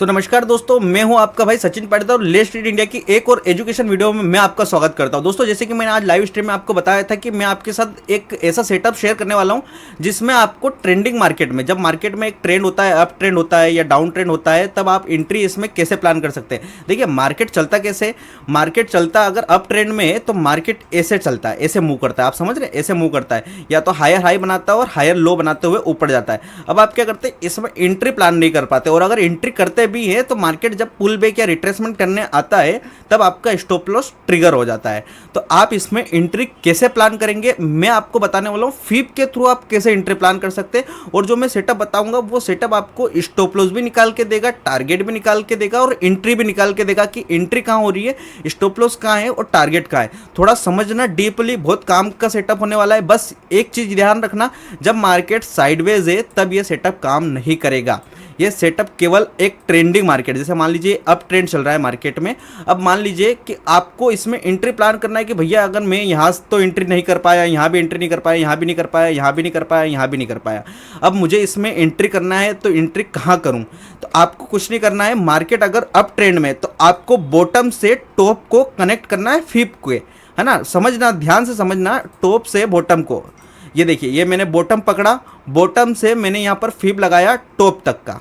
तो नमस्कार दोस्तों, मैं हूं आपका भाई सचिन पाटीदार और लेट्स ट्रेड इंडिया की एक और एजुकेशन वीडियो में मैं आपका स्वागत करता हूं। दोस्तों, जैसे कि मैंने आज लाइव स्ट्रीम में आपको बताया था कि मैं आपके साथ एक ऐसा सेटअप शेयर करने वाला हूं जिसमें आपको ट्रेंडिंग मार्केट में, जब मार्केट में एक ट्रेंड होता है, अप ट्रेंड होता है या डाउन ट्रेंड होता है, तब आप एंट्री इसमें कैसे प्लान कर सकते हैं। देखिए, मार्केट चलता कैसे, मार्केट चलता अगर अप ट्रेंड में है तो मार्केट ऐसे चलता है, ऐसे मूव करता है। आप समझ रहे हैं, ऐसे मूव करता है, या तो हायर हाई बनाता है और हायर लो बनाते हुए ऊपर जाता है। अब आप क्या करते हैं, इसमें एंट्री प्लान नहीं कर पाते, और अगर एंट्री करते भी है तो मार्केट जब पुल बैक या रिट्रेसमेंट करने आता है तब आपका स्टॉप लॉस ट्रिगर हो जाता है। तो आप इसमें एंट्री कैसे प्लान करेंगे मैं आपको बताने वाला हूं। फीप के थ्रू आप कैसे एंट्री प्लान कर सकते हैं, और जो मैं सेटअप बताऊंगा वो सेटअप आपको स्टॉप लॉस भी निकाल के देगा, टारगेट भी निकाल के देगा और एंट्री भी निकाल के देगा कि एंट्री कहां हो रही है, स्टॉप लॉस कहां है और टारगेट कहां है। थोड़ा समझना डीपली, बहुत काम का सेटअप होने वाला है। बस एक चीज ध्यान रखना, जब मार्केट साइडवेज है तब ये सेटअप काम नहीं करेगा। ये सेटअप केवल एक ट्रेंडिंग मार्केट, जैसे मान लीजिए अप ट्रेंड चल रहा है मार्केट में, अब मान लीजिए कि आपको इसमें एंट्री प्लान करना है कि भैया अगर मैं यहाँ तो एंट्री नहीं कर पाया, यहाँ भी एंट्री नहीं कर पाया, यहाँ भी नहीं कर पाया, यहाँ भी नहीं कर पाया, यहाँ भी नहीं कर पाया, अब मुझे इसमें एंट्री करना है तो एंट्री कहाँ करूँ। तो आपको कुछ नहीं करना है, मार्केट अगर अप ट्रेंड में तो आपको बॉटम से टॉप को कनेक्ट करना है फीप के, है ना। समझना, ध्यान से समझना, टॉप से बॉटम को। ये देखिए, ये मैंने बॉटम पकड़ा, बॉटम से मैंने यहाँ पर फीब लगाया टॉप तक का,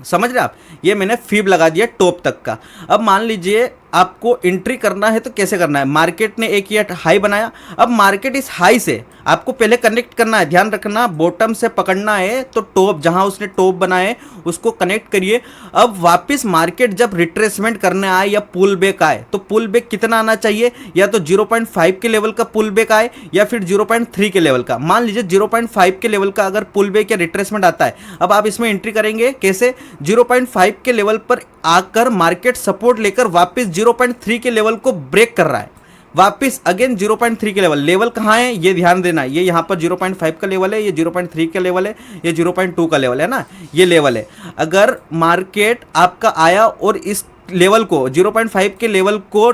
समझ रहे आप, ये मैंने फीब लगा दिया टॉप तक का। अब मान लीजिए आपको एंट्री करना है तो कैसे करना है, मार्केट ने एक ये हाई बनाया, अब मार्केट इस हाई से आपको पहले कनेक्ट करना है। ध्यान रखना, बॉटम से पकड़ना है तो टॉप, जहां उसने टॉप बनाए उसको कनेक्ट करिए। अब वापस मार्केट जब रिट्रेसमेंट करने आए या पुल बैक आए तो पुल बैक कितना आना चाहिए, या तो 0.5 के लेवल का पुल बैक आए या फिर 0.3 के लेवल का। मान लीजिए 0.5 के लेवल का अगर पुल बैक या रिट्रेसमेंट आता है, अब आप इसमें एंट्री करेंगे कैसे, 0.5 के लेवल पर आकर मार्केट सपोर्ट लेकर वापस 0.3 के लेवल को ब्रेक कर रहा है, वापस अगेन 0.3 के लेवल कहाँ है ये ध्यान देना। ये यहाँ पर 0.5 का लेवल है, ये 0.3 का लेवल है, ये 0.2 का लेवल है ना, ये लेवल है। अगर मार्केट आपका आया और इस लेवल को 0.5 के लेवल को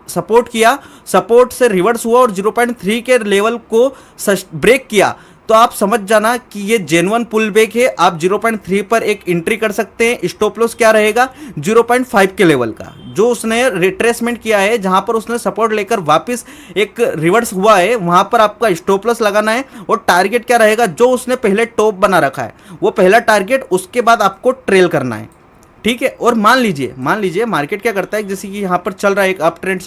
सपोर्ट किया, सपोर्ट से रिवर्स हुआ और 0.3 के लेवल को ब्रेक किया, तो आप समझ जाना कि ये जेन्युइन पुल बैक है। आप 0.3 पर एक एंट्री कर सकते हैं। स्टॉप लॉस क्या रहेगा, 0.5 के लेवल का, जो उसने रिट्रेसमेंट किया है, जहां पर उसने सपोर्ट लेकर वापस एक रिवर्स हुआ है, वहां पर आपका स्टॉप लॉस लगाना है। और टारगेट क्या रहेगा, जो उसने पहले टॉप बना रखा है वो पहला टारगेट, उसके बाद आपको ट्रेल करना है, ठीक है। और मान लीजिए मार्केट क्या करता है, जैसे कि यहाँ पर चल रहा है, एक अप ट्रेंड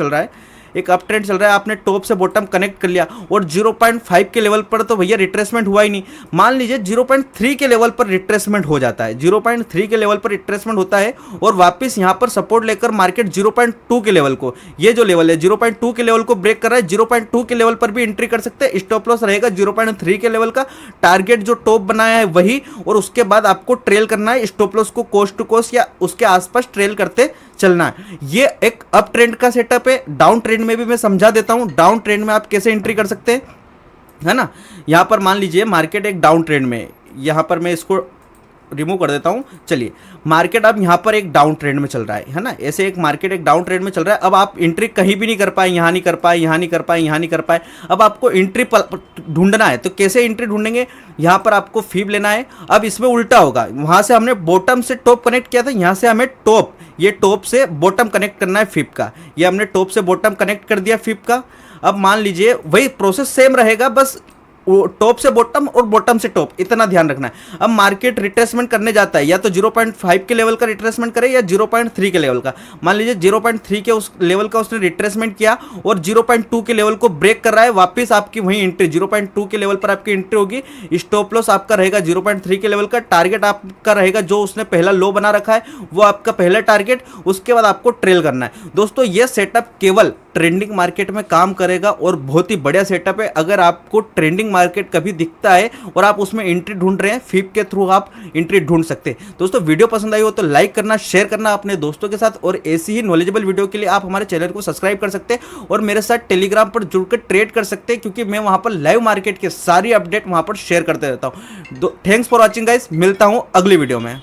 चल रहा है, आपने टॉप से बॉटम कनेक्ट कर लिया और 0.5 के लेवल पर तो भैया रिट्रेसमेंट हुआ ही नहीं। मान लीजिए 0.3 के लेवल पर रिट्रेसमेंट हो जाता है, 0.3 के लेवल पर रिट्रेसमेंट होता है और वापस यहाँ पर सपोर्ट लेकर मार्केट 0.2 के लेवल को, ये जो लेवल है 0.2 के लेवल को ब्रेक कर रहा है, 0.2 के लेवल पर भी एंट्री कर सकते हैं। स्टॉप लॉस रहेगा 0.3 के लेवल का, टारगेट जो टॉप बनाया है वही, और उसके बाद आपको ट्रेल करना है। स्टॉप लॉस को कोस्ट टू कोस्ट या उसके आसपास ट्रेल करते चलना है। ये एक अप ट्रेंड का सेटअप है। डाउन ट्रेंड में भी मैं समझा देता हूं, डाउन ट्रेंड में आप कैसे एंट्री कर सकते हैं, है ना। यहां पर मान लीजिए मार्केट एक डाउन ट्रेंड में, यहां पर मैं इसको रिमूव कर देता हूं। चलिए, मार्केट अब यहां पर एक डाउन ट्रेंड में चल रहा है ना, ऐसे एक मार्केट एक डाउन ट्रेंड में चल रहा है। अब आप एंट्री कहीं भी नहीं कर पाए, यहां नहीं कर पाए, यहां नहीं कर पाए, यहां नहीं कर पाए। अब आपको एंट्री ढूंढना है, तो कैसे एंट्री ढूंढेंगे, यहां पर आपको फीब लेना है। अब इसमें उल्टा होगा, वहां से हमने बॉटम से टॉप कनेक्ट किया था, यहां से हमें टॉप, ये टॉप से बॉटम कनेक्ट करना है फीब का, ये हमने टॉप से बॉटम कनेक्ट कर दिया फीब का। अब मान लीजिए वही प्रोसेस सेम रहेगा, बस टॉप से बॉटम और बॉटम से टॉप, इतना ध्यान रखना है। अब मार्केट रिट्रेसमेंट करने जाता है, या तो 0.5 के लेवल का रिट्रेसमेंट करे या 0.3 के लेवल का। मान लीजिए 0.3 के उस लेवल का उसने रिट्रेसमेंट किया और 0.2 के लेवल को ब्रेक कर रहा है, वापस आपकी वही एंट्री 0.2 के लेवल पर आपकी एंट्री होगी। स्टॉप लॉस आपका रहेगा 0.3 के लेवल का, टारगेट आपका रहेगा जो उसने पहला लो बना रखा है वो आपका पहला टारगेट, उसके बाद आपको ट्रेल करना है। दोस्तों, यह सेटअप केवल ट्रेंडिंग मार्केट में काम करेगा और बहुत ही बढ़िया सेटअप है। अगर आपको ट्रेंडिंग मार्केट कभी दिखता है और आप उसमें एंट्री ढूंढ रहे हैं, फीप के थ्रू आप एंट्री ढूंढ सकते हैं। दोस्तों, वीडियो पसंद आई हो तो लाइक करना, शेयर करना अपने दोस्तों के साथ, और ऐसी ही नॉलेजेबल वीडियो के लिए आप हमारे चैनल को सब्सक्राइब कर सकते हैं और मेरे साथ टेलीग्राम पर जुड़कर ट्रेड कर सकते हैं, क्योंकि मैं वहां पर लाइव मार्केट के सारी अपडेट वहां पर शेयर करते रहता हूं। थैंक्स फॉर वॉचिंग गाइस, मिलता हूं अगली वीडियो में।